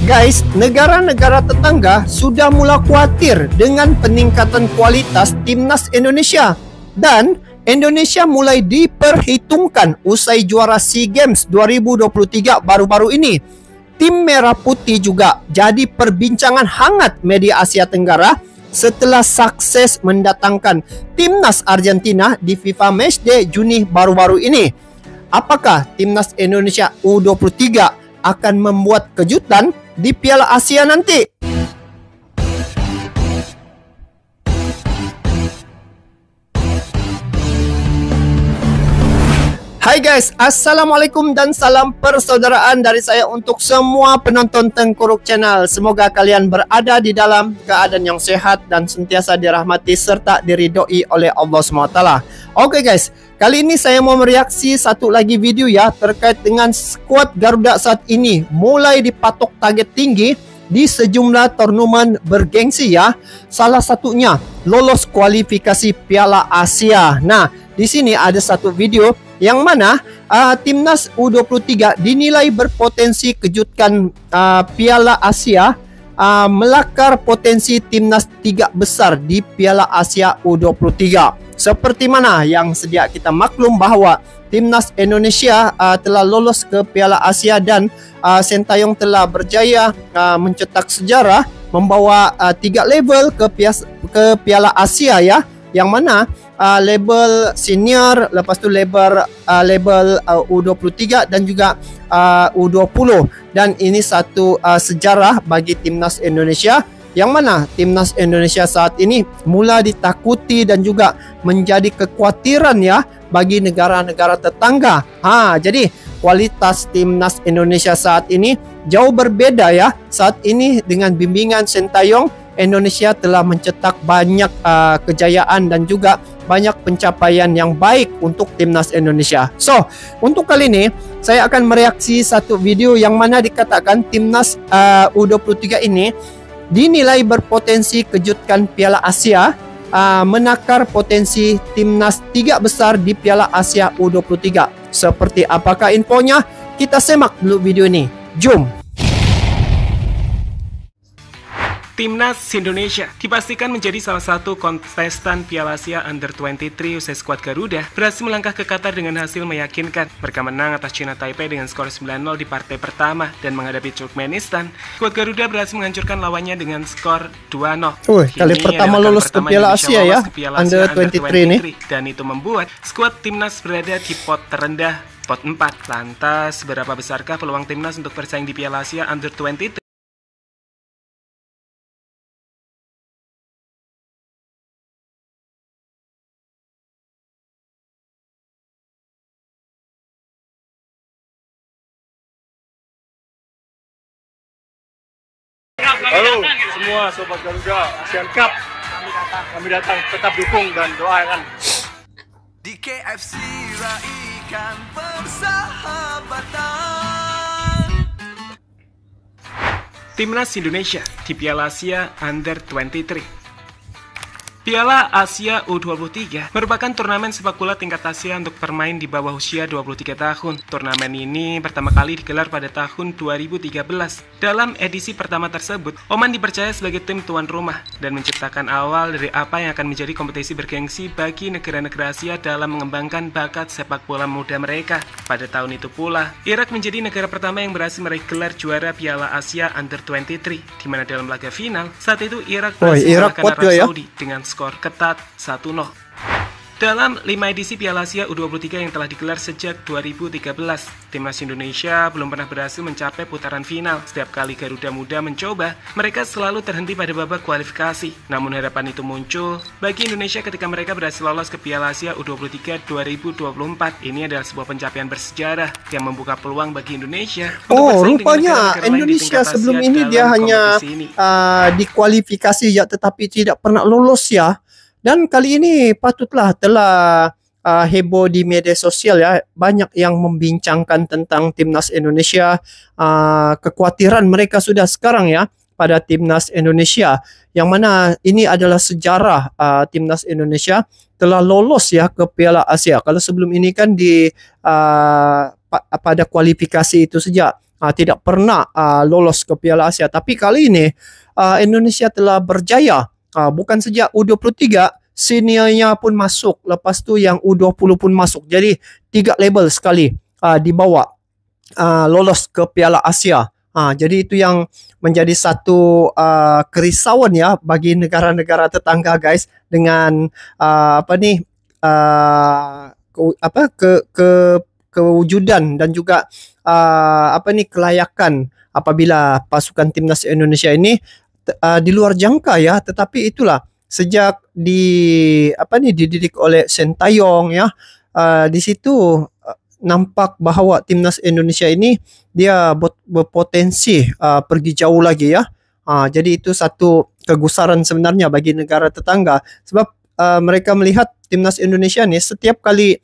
Guys, negara-negara tetangga sudah mula khawatir dengan peningkatan kualitas timnas Indonesia dan Indonesia mulai diperhitungkan usai juara SEA Games 2023 baru-baru ini. Tim Merah Putih juga jadi perbincangan hangat media Asia Tenggara setelah sukses mendatangkan timnas Argentina di FIFA Matchday Juni baru-baru ini. Apakah timnas Indonesia U23 akan membuat kejutan di Piala Asia nanti? Hai guys, Assalamualaikum dan salam persaudaraan dari saya untuk semua penonton Tengkuruk Channel. Semoga kalian berada di dalam keadaan yang sehat dan sentiasa dirahmati serta diridhoi oleh Allah SWT. Oke guys, kali ini saya mau mereaksi satu lagi video ya terkait dengan skuad Garuda saat ini mulai dipatok target tinggi di sejumlah turnamen bergengsi ya. Salah satunya lolos kualifikasi Piala Asia. Nah, di sini ada satu video yang mana timnas U23 dinilai berpotensi kejutkan Piala Asia, melakar potensi timnas tiga besar di Piala Asia U23. Seperti mana yang sedia kita maklum bahwa timnas Indonesia telah lolos ke Piala Asia dan Sintayong telah berjaya mencetak sejarah membawa 3 level ke Piala Asia ya, yang mana label senior, lepas tu label U23 dan juga U20, dan ini satu sejarah bagi timnas Indonesia, yang mana timnas Indonesia saat ini mula ditakuti dan juga menjadi kekhawatiran ya bagi negara-negara tetangga. Jadi kualitas timnas Indonesia saat ini jauh berbeda ya. Saat ini dengan bimbingan Sintayong, Indonesia telah mencetak banyak kejayaan dan juga banyak pencapaian yang baik untuk timnas Indonesia. So, untuk kali ini saya akan mereaksi satu video yang mana dikatakan timnas U23 ini dinilai berpotensi kejutkan Piala Asia, menakar potensi timnas tiga besar di Piala Asia U23. Seperti apakah infonya? Kita semak dulu video ini. Jom! Timnas Indonesia dipastikan menjadi salah satu kontestan Piala Asia Under-23 usai skuad Garuda berhasil melangkah ke Qatar dengan hasil meyakinkan. Mereka menang atas China Taipei dengan skor 9-0 di partai pertama dan menghadapi Turkmenistan. Skuad Garuda berhasil menghancurkan lawannya dengan skor 2-0. Kali pertama lolos ke Piala Asia ya, Under-23 ini. Dan itu membuat skuad timnas berada di pot terendah, pot 4. Lantas, seberapa besarkah peluang timnas untuk bersaing di Piala Asia Under-23? Halo semua sobat Garuda Asian Cup, kami datang, tetap dukung dan doakan. Di KFC raikan persahabatan. Timnas Indonesia di Piala Asia Under-23. Piala Asia U23 merupakan turnamen sepak bola tingkat Asia untuk pemain di bawah usia 23 tahun. Turnamen ini pertama kali digelar pada tahun 2013. Dalam edisi pertama tersebut, Oman dipercaya sebagai tim tuan rumah dan menciptakan awal dari apa yang akan menjadi kompetisi bergengsi bagi negara-negara Asia dalam mengembangkan bakat sepak bola muda mereka. Pada tahun itu pula, Irak menjadi negara pertama yang berhasil meraih gelar juara Piala Asia Under-23, di mana dalam laga final, saat itu Irak berhasil mengalahkan Arab Saudi dengan skor ketat 1-0. Dalam 5 edisi Piala Asia U23 yang telah digelar sejak 2013, timnas Indonesia belum pernah berhasil mencapai putaran final. Setiap kali Garuda Muda mencoba, mereka selalu terhenti pada babak kualifikasi. Namun harapan itu muncul bagi Indonesia ketika mereka berhasil lolos ke Piala Asia U23 2024. Ini adalah sebuah pencapaian bersejarah yang membuka peluang bagi Indonesia. Rupanya Indonesia sebelum ini dia hanya dikualifikasi ya, tetapi tidak pernah lolos ya. Dan kali ini patutlah telah heboh di media sosial ya. Banyak yang membincangkan tentang timnas Indonesia, kekhawatiran mereka sudah sekarang ya pada timnas Indonesia, yang mana ini adalah sejarah timnas Indonesia telah lolos ya ke Piala Asia. Kalau sebelum ini kan di pada kualifikasi itu saja tidak pernah lolos ke Piala Asia. Tapi kali ini Indonesia telah berjaya. Bukan saja U23, seniornya pun masuk. Lepas tu yang U20 pun masuk. Jadi 3 level sekali dibawa lolos ke Piala Asia. Jadi itu yang menjadi satu kerisauan ya bagi negara-negara tetangga, guys, dengan kewujudan dan juga kelayakan apabila pasukan timnas Indonesia ini di luar jangka ya. Tetapi itulah sejak dididik oleh Sintayong ya, di situ nampak bahwa timnas Indonesia ini dia berpotensi pergi jauh lagi ya. Jadi itu satu kegusaran sebenarnya bagi negara tetangga, sebab mereka melihat timnas Indonesia ini setiap kali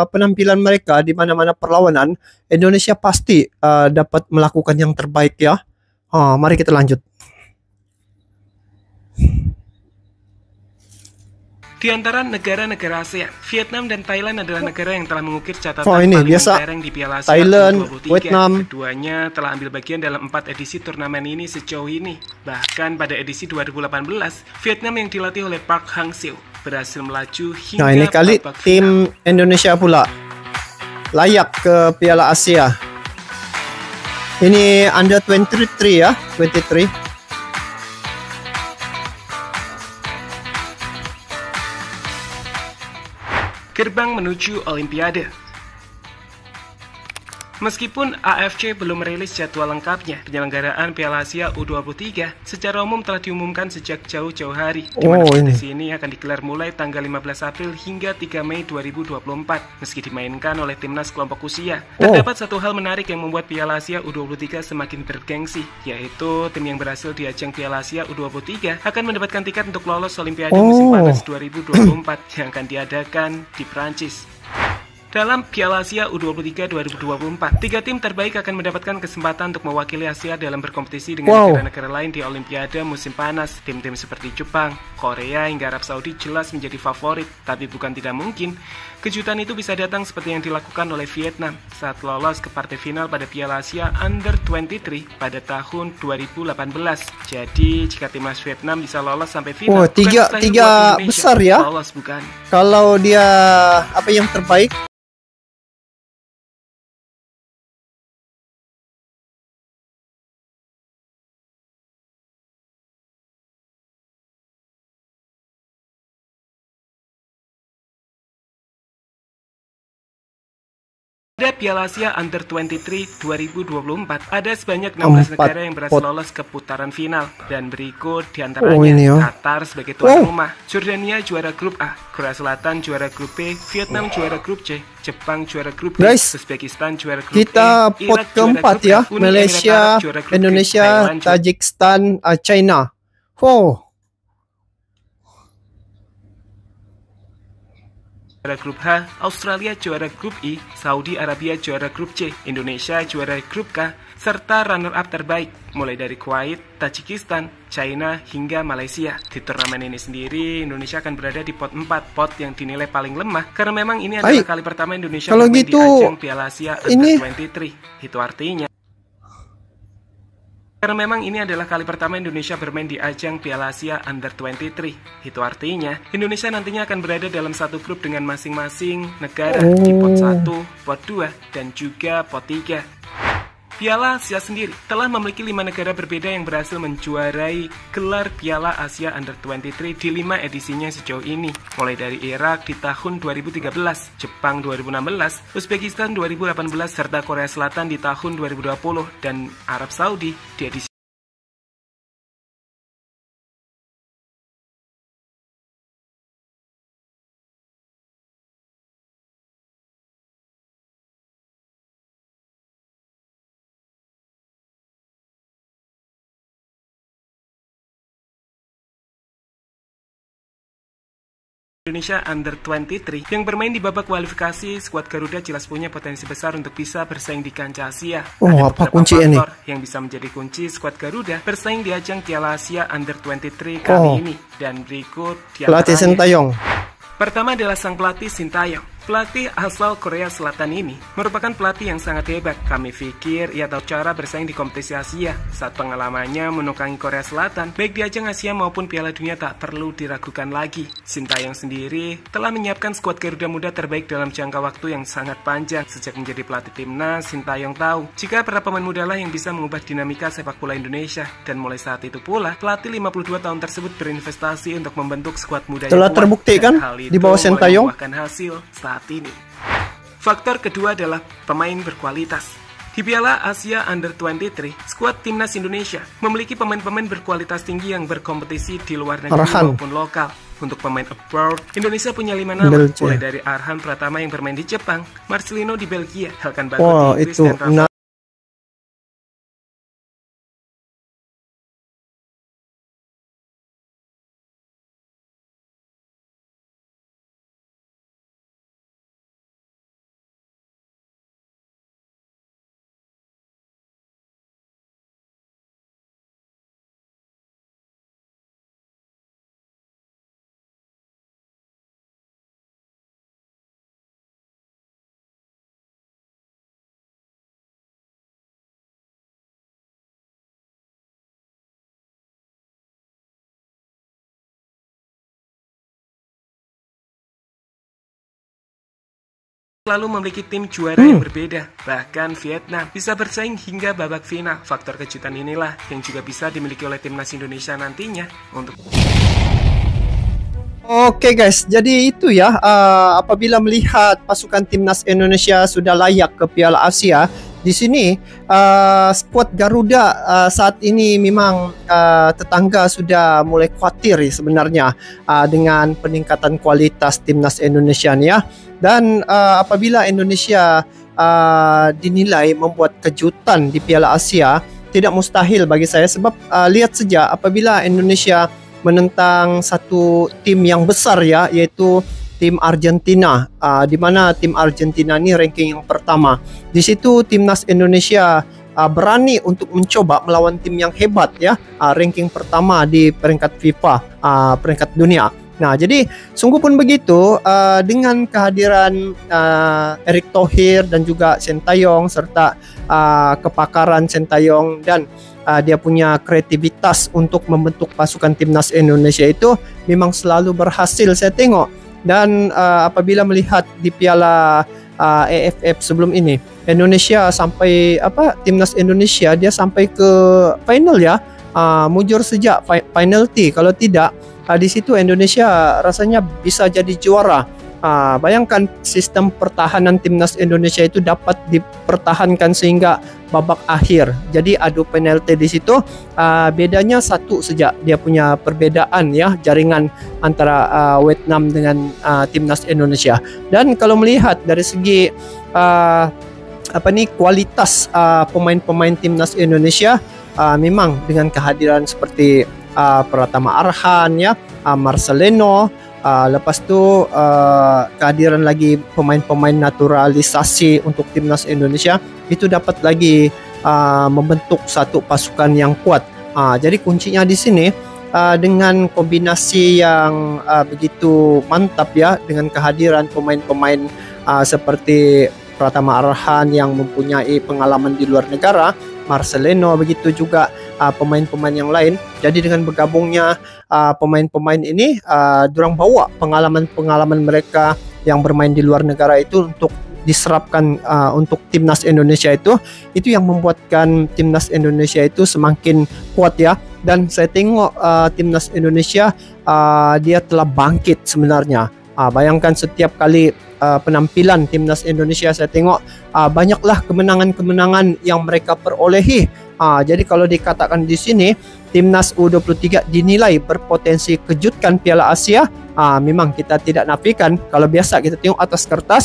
penampilan mereka di mana-mana perlawanan, Indonesia pasti dapat melakukan yang terbaik ya. Mari kita lanjut. Di antara negara-negara ASEAN, Vietnam dan Thailand adalah negara yang telah mengukir catatan ini paling biasa. mentereng di Piala Asia Thailand, U23. Vietnam. Keduanya telah ambil bagian dalam 4 edisi turnamen ini sejauh ini. Bahkan pada edisi 2018, Vietnam yang dilatih oleh Park Hang-seo berhasil melaju hingga ini kali babak tim final. Indonesia pula layak ke Piala Asia. Ini under 23 ya, 23. Gerbang menuju Olimpiade. Meskipun AFC belum merilis jadwal lengkapnya, penyelenggaraan Piala Asia U23 secara umum telah diumumkan sejak jauh-jauh hari, di mana kompetisi ini akan digelar mulai tanggal 15 April hingga 3 Mei 2024. Meski dimainkan oleh timnas kelompok usia, terdapat satu hal menarik yang membuat Piala Asia U23 semakin bergengsi, yaitu tim yang berhasil di ajang Piala Asia U23 akan mendapatkan tiket untuk lolos Olimpiade musim panas 2024 yang akan diadakan di Prancis. Dalam Piala Asia U23 2024, 3 tim terbaik akan mendapatkan kesempatan untuk mewakili Asia dalam berkompetisi dengan negara-negara lain di Olimpiade musim panas. Tim-tim seperti Jepang, Korea, hingga Arab Saudi jelas menjadi favorit. Tapi bukan tidak mungkin, kejutan itu bisa datang seperti yang dilakukan oleh Vietnam saat lolos ke partai final pada Piala Asia Under 23 pada tahun 2018. Jadi, jika timnas Vietnam bisa lolos sampai final, tiga besar ya. Lolos, bukan? Kalau dia yang terbaik. Pada Piala Asia Under 23 2024, ada sebanyak 16 negara yang berhasil lolos ke putaran final. Dan berikut diantaranya: Qatar sebagai tuan rumah, Jordania juara grup A, Korea Selatan juara grup B, Vietnam juara grup C, Jepang juara grup D, Uzbekistan juara grup E, pot keempat ya, Malaysia, Indonesia, Tajikistan, China. Juara grup H, Australia juara grup I, Saudi Arabia juara grup C, Indonesia juara grup K, serta runner-up terbaik mulai dari Kuwait, Tajikistan, China, hingga Malaysia. Di turnamen ini sendiri, Indonesia akan berada di pot 4, pot yang dinilai paling lemah karena memang ini adalah kali pertama Indonesia bermain di ajang Piala Asia Under 23. Itu artinya karena memang ini adalah kali pertama Indonesia bermain di ajang Piala Asia Under 23. Itu artinya, Indonesia nantinya akan berada dalam satu grup dengan masing-masing negara di pot 1, pot 2, dan juga pot 3. Piala Asia sendiri telah memiliki 5 negara berbeda yang berhasil menjuarai gelar Piala Asia Under 23 di 5 edisinya sejauh ini. Mulai dari Irak di tahun 2013, Jepang 2016, Uzbekistan 2018, serta Korea Selatan di tahun 2020, dan Arab Saudi di edisi Indonesia Under 23 yang bermain di babak kualifikasi. Skuad Garuda jelas punya potensi besar untuk bisa bersaing di kancah Asia. Ada apa kunci ini yang bisa menjadi kunci skuad Garuda bersaing di ajang Piala Asia Under 23 kali ini. Dan berikut pelatih Sintayong. Pertama adalah sang pelatih Sintayong. Pelatih asal Korea Selatan ini merupakan pelatih yang sangat hebat. Kami pikir ia tahu cara bersaing di kompetisi Asia. Saat pengalamannya menukangi Korea Selatan, baik di ajang Asia maupun Piala Dunia tak perlu diragukan lagi. Sintayong sendiri telah menyiapkan skuad Garuda Muda terbaik dalam jangka waktu yang sangat panjang. Sejak menjadi pelatih timnas, Sintayong tahu jika para pemain muda lah yang bisa mengubah dinamika sepak bola Indonesia. Dan mulai saat itu pula, pelatih 52 tahun tersebut berinvestasi untuk membentuk skuad muda telah yang kuat. terbukti kan di bawah Sintayong Hasil saat ini. Faktor kedua adalah pemain berkualitas. Di Piala Asia Under-23, skuad timnas Indonesia memiliki pemain-pemain berkualitas tinggi yang berkompetisi di luar negeri maupun lokal. Untuk pemain abroad, Indonesia punya 5 nama, mulai dari Arhan Pratama yang bermain di Jepang, Marcelino di Belgia, Helkan Bagot di Inggris, dan Rafael selalu memiliki tim juara yang berbeda. Bahkan Vietnam bisa bersaing hingga babak final. Faktor kejutan inilah yang juga bisa dimiliki oleh timnas Indonesia nantinya untuk Oke guys, jadi itu ya, apabila melihat pasukan timnas Indonesia sudah layak ke Piala Asia, di sini skuad Garuda saat ini memang tetangga sudah mulai khawatir sebenarnya dengan peningkatan kualitas timnas Indonesia ya. Dan apabila Indonesia dinilai membuat kejutan di Piala Asia, tidak mustahil bagi saya, sebab lihat saja apabila Indonesia menentang satu tim yang besar ya, yaitu tim Argentina, di mana tim Argentina ini ranking yang pertama. Di situ timnas Indonesia berani untuk mencoba melawan tim yang hebat ya, ranking pertama di peringkat FIFA, peringkat dunia. Nah, jadi sungguh pun begitu, dengan kehadiran Erick Thohir dan juga Sintayong serta kepakaran Sintayong dan dia punya kreativitas untuk membentuk pasukan timnas Indonesia itu memang selalu berhasil saya tengok. Dan apabila melihat di Piala AFF sebelum ini, Indonesia sampai timnas Indonesia dia sampai ke final ya, mujur sejak penalti. Kalau tidak, di situ Indonesia rasanya bisa jadi juara. Bayangkan sistem pertahanan timnas Indonesia itu dapat dipertahankan sehingga babak akhir. Jadi adu penalti di situ, bedanya satu saja, dia punya perbedaan ya, jaringan antara Vietnam dengan timnas Indonesia. Dan kalau melihat dari segi kualitas pemain-pemain timnas Indonesia, memang dengan kehadiran seperti Pratama Arhan ya, Marcelino, lepas tu kehadiran lagi pemain-pemain naturalisasi untuk timnas Indonesia, itu dapat lagi membentuk satu pasukan yang kuat. Jadi kuncinya di sini dengan kombinasi yang begitu mantap ya, dengan kehadiran pemain-pemain seperti Pratama Arhan yang mempunyai pengalaman di luar negara, Marcelino, begitu juga pemain-pemain yang lain. Jadi dengan bergabungnya pemain-pemain ini, dorang bawa pengalaman-pengalaman mereka yang bermain di luar negara itu untuk diserapkan untuk timnas Indonesia itu yang membuatkan timnas Indonesia itu semakin kuat ya. Dan saya tengok timnas Indonesia dia telah bangkit sebenarnya. Bayangkan setiap kali penampilan timnas Indonesia, saya tengok banyaklah kemenangan-kemenangan yang mereka perolehi. Jadi kalau dikatakan di sini timnas U23 dinilai berpotensi kejutkan Piala Asia, memang kita tidak nafikan. Kalau biasa kita tengok atas kertas,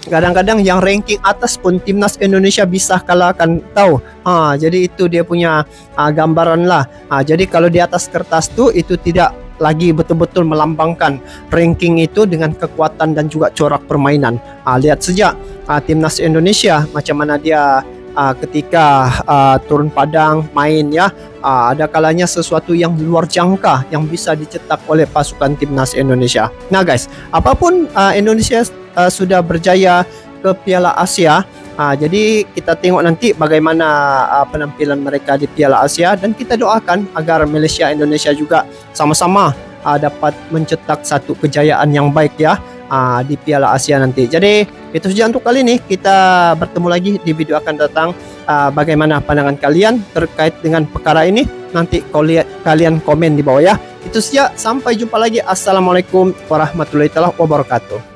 kadang-kadang yang ranking atas pun timnas Indonesia bisa kalahkan, tahu. Jadi itu dia punya gambaran lah. Jadi kalau di atas kertas tuh itu tidak lagi betul-betul melambangkan ranking itu dengan kekuatan dan juga corak permainan. Lihat saja timnas Indonesia macam mana dia ketika turun padang main ya, ada kalanya sesuatu yang luar jangka yang bisa dicetak oleh pasukan timnas Indonesia. Nah guys, apapun Indonesia sudah berjaya ke Piala Asia, jadi kita tengok nanti bagaimana penampilan mereka di Piala Asia, dan kita doakan agar Malaysia Indonesia juga sama-sama dapat mencetak satu kejayaan yang baik ya di Piala Asia nanti. Jadi itu saja untuk kali ini. Kita bertemu lagi di video akan datang. Bagaimana pandangan kalian terkait dengan perkara ini? Nanti kalian komen di bawah ya. Itu saja, sampai jumpa lagi. Assalamualaikum warahmatullahi wabarakatuh.